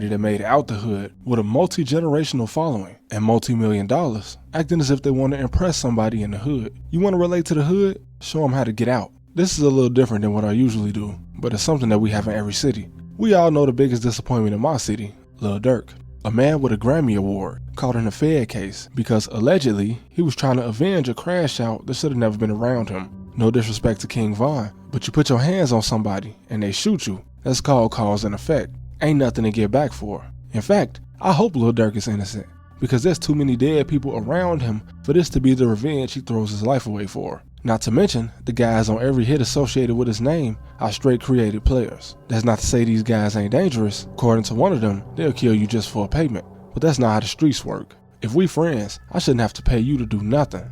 that made it out the hood with a multi-generational following and multi-million dollars, acting as if they want to impress somebody in the hood. You want to relate to the hood? Show them how to get out. This is a little different than what I usually do, but it's something that we have in every city. We all know the biggest disappointment in my city, Lil Durk. A man with a Grammy Award caught in a Fed case because allegedly he was trying to avenge a crash out that should have never been around him. No disrespect to King Von, but you put your hands on somebody and they shoot you. That's called cause and effect. Ain't nothing to get back for. In fact, I hope Lil Durk is innocent because there's too many dead people around him for this to be the revenge he throws his life away for. Not to mention, the guys on every hit associated with his name are straight created players. That's not to say these guys ain't dangerous. According to one of them, they'll kill you just for a payment. But that's not how the streets work. If we friends, I shouldn't have to pay you to do nothing.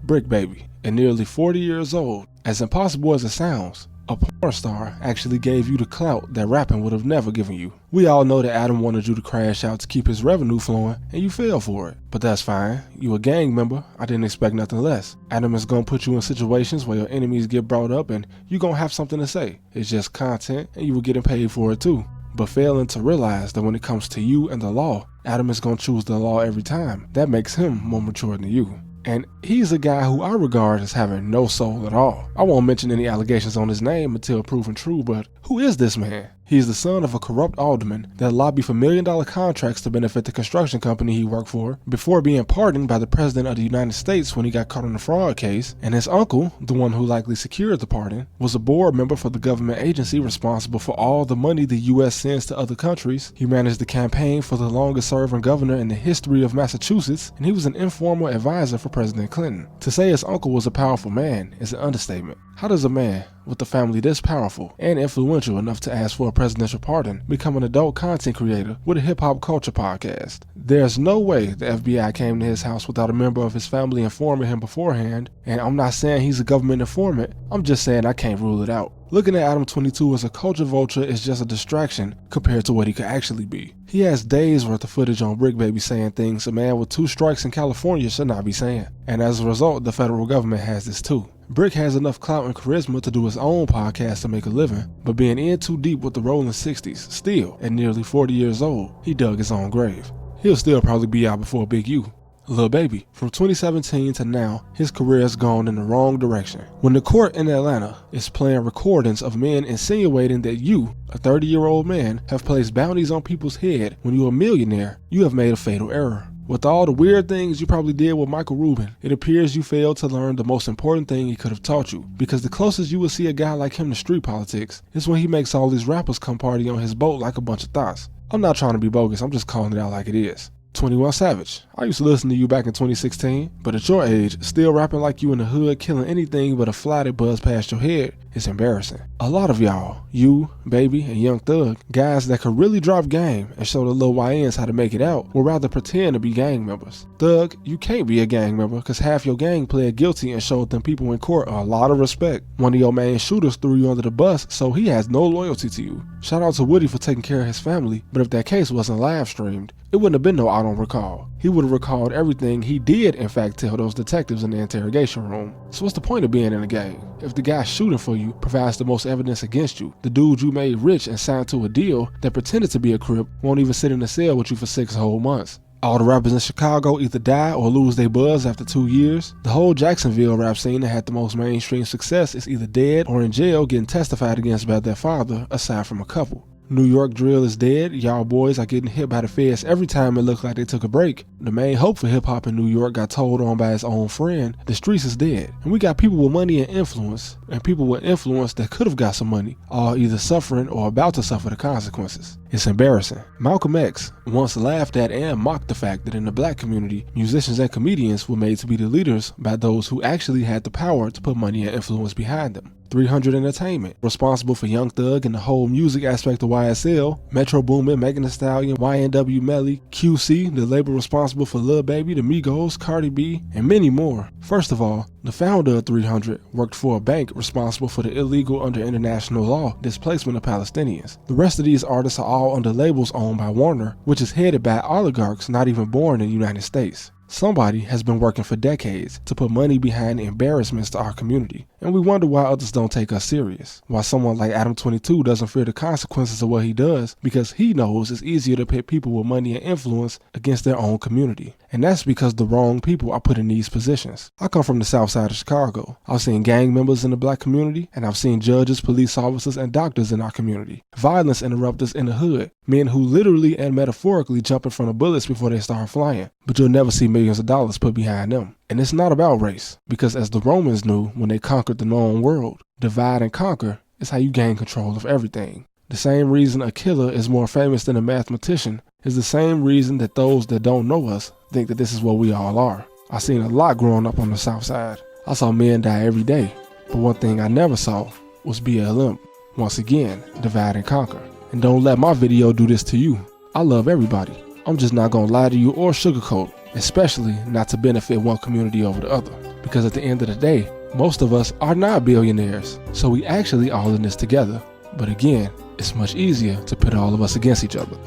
Brick Baby, at nearly 40 years old, as impossible as it sounds, a porn star actually gave you the clout that rapping would have never given you. We all know that Adam wanted you to crash out to keep his revenue flowing, and you fell for it. But that's fine. You a gang member. I didn't expect nothing less. Adam is gonna put you in situations where your enemies get brought up and you gonna have something to say. It's just content, and you were getting paid for it too. But failing to realize that when it comes to you and the law, Adam is gonna choose the law every time. That makes him more mature than you. And he's a guy who I regard as having no soul at all. I won't mention any allegations on his name until proven true, but who is this man? He's the son of a corrupt alderman that lobbied for million-dollar contracts to benefit the construction company he worked for before being pardoned by the President of the United States when he got caught in a fraud case. And his uncle, the one who likely secured the pardon, was a board member for the government agency responsible for all the money the U.S. sends to other countries. He managed the campaign for the longest-serving governor in the history of Massachusetts, and he was an informal advisor for President Clinton. To say his uncle was a powerful man is an understatement. How does a man with a family this powerful and influential enough to ask for a presidential pardon become an adult content creator with a hip-hop culture podcast? There's no way the FBI came to his house without a member of his family informing him beforehand, and I'm not saying he's a government informant, I'm just saying I can't rule it out. Looking at Adam 22 as a culture vulture is just a distraction compared to what he could actually be. He has days worth of footage on Brick Baby saying things a man with 2 strikes in California should not be saying, and as a result the federal government has this too. Brick has enough clout and charisma to do his own podcast to make a living, but being in too deep with the rolling 60s, still, at nearly 40 years old, he dug his own grave. He'll still probably be out before Big U. Lil Baby, from 2017 to now, his career has gone in the wrong direction. When the court in Atlanta is playing recordings of men insinuating that you, a 30-year-old man, have placed bounties on people's head when you're a millionaire, you have made a fatal error. With all the weird things you probably did with Michael Rubin, it appears you failed to learn the most important thing he could have taught you, because the closest you will see a guy like him to street politics is when he makes all these rappers come party on his boat like a bunch of thoughts. I'm not trying to be bogus, I'm just calling it out like it is. 21 Savage, I used to listen to you back in 2016, but at your age, still rapping like you in the hood, killing anything but a fly that buzzed past your head, is embarrassing. A lot of y'all, you, Baby, and Young Thug, guys that could really drop game and show the little YNs how to make it out, will rather pretend to be gang members. Thug, you can't be a gang member because half your gang pled guilty and showed them people in court a lot of respect. One of your main shooters threw you under the bus, so he has no loyalty to you. Shout out to Woody for taking care of his family, but if that case wasn't live streamed, it wouldn't have been no I don't recall. He would have recalled everything he did in fact tell those detectives in the interrogation room. So what's the point of being in a gang? If the guy shooting for you provides the most evidence against you, the dude you made rich and signed to a deal that pretended to be a Crip won't even sit in a cell with you for 6 whole months. All the rappers in Chicago either die or lose their buzz after 2 years. The whole Jacksonville rap scene that had the most mainstream success is either dead or in jail getting testified against by their father, aside from a couple. New York drill is dead. Y'all boys are getting hit by the feds every time it looked like they took a break. The main hope for hip-hop in New York got told on by his own friend. The streets is dead. And we got people with money and influence, and people with influence that could have got some money, all either suffering or about to suffer the consequences. It's embarrassing. Malcolm X once laughed at and mocked the fact that in the black community, musicians and comedians were made to be the leaders by those who actually had the power to put money and influence behind them. 300 Entertainment, responsible for Young Thug and the whole music aspect of YSL, Metro Boomin, Megan Thee Stallion, YNW Melly, QC, the label responsible for Lil Baby, the Migos, Cardi B, and many more. First of all, the founder of 300 worked for a bank responsible for the illegal under international law displacement of Palestinians. The rest of these artists are all under labels owned by Warner, which is headed by oligarchs not even born in the United States. Somebody has been working for decades to put money behind embarrassments to our community. And we wonder why others don't take us serious. Why someone like Adam22 doesn't fear the consequences of what he does because he knows it's easier to pit people with money and influence against their own community. And that's because the wrong people are put in these positions. I come from the south side of Chicago. I've seen gang members in the black community, and I've seen judges, police officers, and doctors in our community. Violence interrupters in the hood, men who literally and metaphorically jump in front of bullets before they start flying. But you'll never see millions of dollars put behind them. And it's not about race, because as the Romans knew when they conquered the known world, divide and conquer is how you gain control of everything. The same reason a killer is more famous than a mathematician is the same reason that those that don't know us think that this is what we all are. I seen a lot growing up on the south side. I saw men die every day, but one thing I never saw was BLM. Once again, divide and conquer. And don't let my video do this to you. I love everybody. I'm just not gonna lie to you or sugarcoat, especially not to benefit one community over the other. Because at the end of the day, most of us are not billionaires, so we actually all in this together. But again, it's much easier to pit all of us against each other.